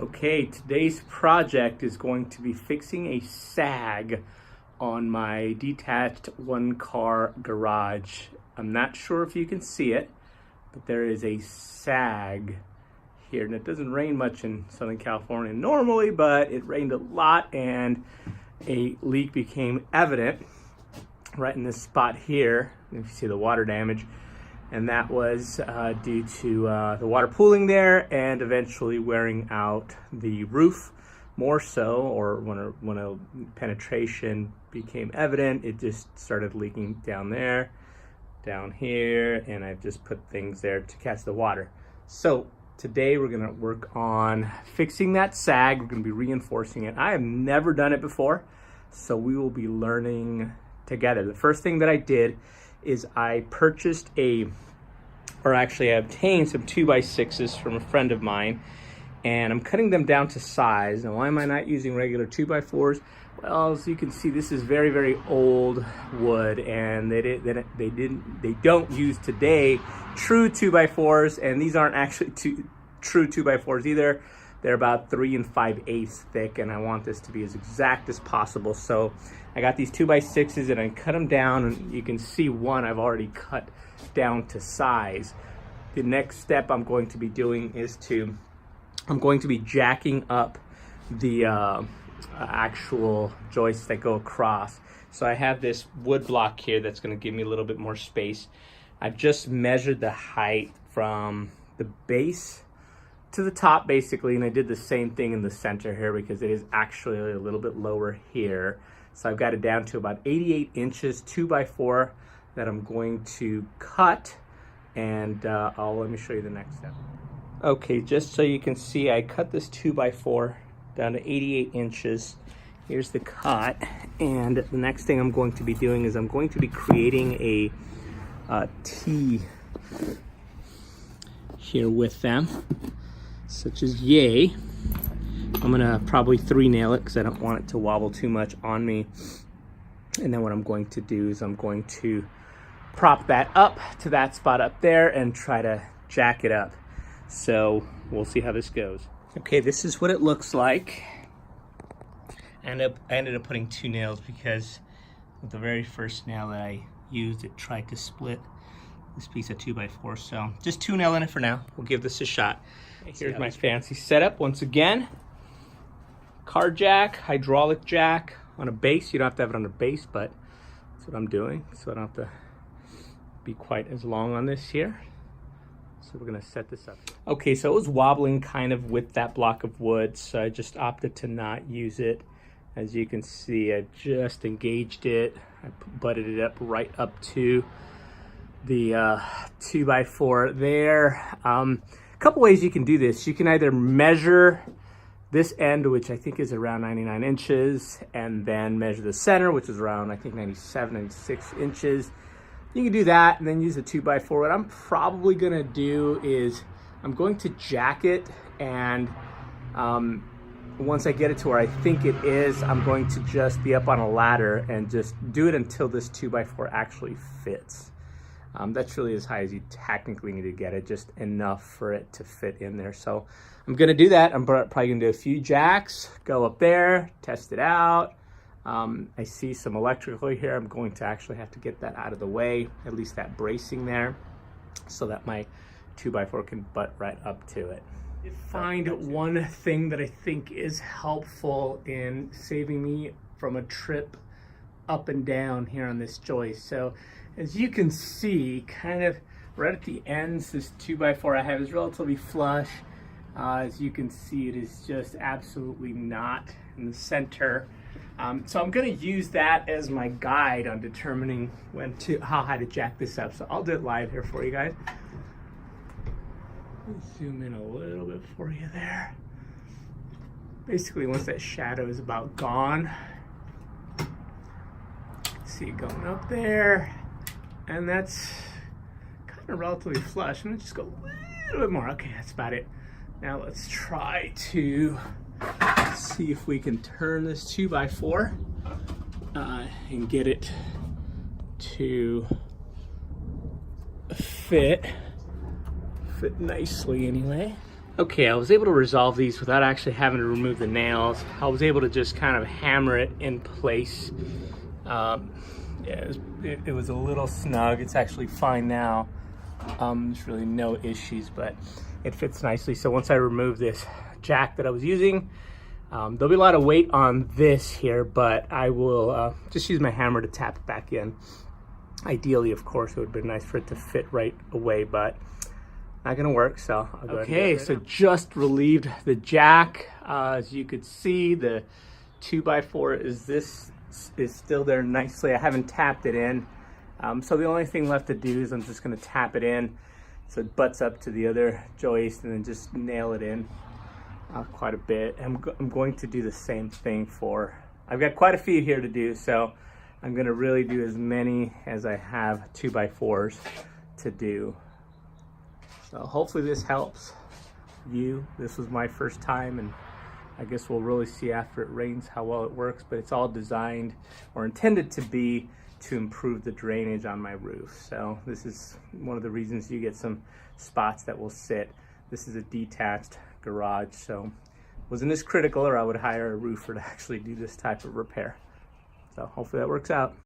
Okay, today's project is going to be fixing a sag on my detached one-car garage. I'm not sure if you can see it, but there is a sag here, and it doesn't rain much in Southern California normally, but it rained a lot and a leak became evident right in this spot here. If you see the water damage, and that was due to the water pooling there and eventually wearing out the roof more so, or when a penetration became evident, it just started leaking down there, down here, and I've just put things there to catch the water. So today we're gonna work on fixing that sag. We're gonna be reinforcing it. I have never done it before, so we will be learning together. The first thing that I did is I purchased I obtained some 2x6s from a friend of mine, and I'm cutting them down to size. Now, why am I not using regular 2x4s? Well, as you can see, this is very, very old wood, and they don't use today true 2x4s, and these aren't actually true 2x4s either. They're about 3 5/8 thick, and I want this to be as exact as possible. So I got these 2x6s and I cut them down, and you can see one I've already cut down to size. The next step I'm going to be doing is I'm going to be jacking up the actual joists that go across. So I have this wood block here that's going to give me a little bit more space. I've just measured the height from the base to the top basically, and I did the same thing in the center here because it is actually a little bit lower here. So I've got it down to about 88 inches, 2x4 that I'm going to cut, and let me show you the next step. Okay, just so you can see, I cut this 2x4 down to 88 inches. Here's the cut, and the next thing I'm going to be doing is I'm going to be creating a T here with them, such as yay. I'm gonna probably 3-nail it because I don't want it to wobble too much on me. And then what I'm going to do is I'm going to prop that up to that spot up there and try to jack it up. So we'll see how this goes. Okay, this is what it looks like. I ended up putting 2 nails because with the very first nail that I used, it tried to split this piece of 2x4. So just 2 nail in it for now. We'll give this a shot. Here's my fancy setup once again. Car jack, hydraulic jack on a base. You don't have to have it on a base, but that's what I'm doing, so I don't have to be quite as long on this here. So we're gonna set this up. Okay, so it was wobbling kind of with that block of wood, so I just opted to not use it. As you can see, I just engaged it. I butted it up right up to the 2x4 there. Couple ways you can do this. You can either measure this end, which I think is around 99 inches, and then measure the center, which is around, I think, 97, 96 inches. You can do that and then use a 2x4. What I'm probably gonna do is I'm going to jack it, and once I get it to where I think it is, I'm going to just be up on a ladder and just do it until this 2x4 actually fits. That's really as high as you technically need to get it, just enough for it to fit in there. So I'm gonna do that. I'm probably gonna do a few jacks, go up there, test it out. I see some electrical here. I'm going to actually have to get that out of the way, at least that bracing there, so that my 2x4 can butt right up to it. Find one thing that I think is helpful in saving me from a trip up and down here on this joist. So as you can see, kind of right at the ends, this 2x4 I have is relatively flush. As you can see, it is just absolutely not in the center. So I'm going to use that as my guide on determining how high to jack this up. So I'll do it live here for you guys. Zoom in a little bit for you there. Basically, once that shadow is about gone, see it going up there, and that's kind of relatively flush. I'm gonna just go a little bit more. Okay, that's about it. Now let's try to see if we can turn this 2x4 and get it to fit nicely anyway. Okay, I was able to resolve these without actually having to remove the nails. I was able to just kind of hammer it in place. Yeah, it was a little snug. It's actually fine now. There's really no issues, but it fits nicely. So once I remove this jack that I was using, there'll be a lot of weight on this here, but I will just use my hammer to tap it back in. Ideally, of course, it would be nice for it to fit right away, but not gonna work, so I'll go ahead and do it right now. Just relieved the jack. As you could see, the 2x4 is still there nicely. I haven't tapped it in. So the only thing left to do is I'm just gonna tap it in so it butts up to the other joist and then just nail it in quite a bit. I'm going to do the same thing I've got quite a few here to do, so I'm gonna really do as many as I have 2x4s to do. So hopefully this helps you. This was my first time, and I guess we'll really see after it rains how well it works, but it's all designed or intended to be to improve the drainage on my roof. So this is one of the reasons you get some spots that will sit. This is a detached garage, so wasn't this critical, or I would hire a roofer to actually do this type of repair. So hopefully that works out.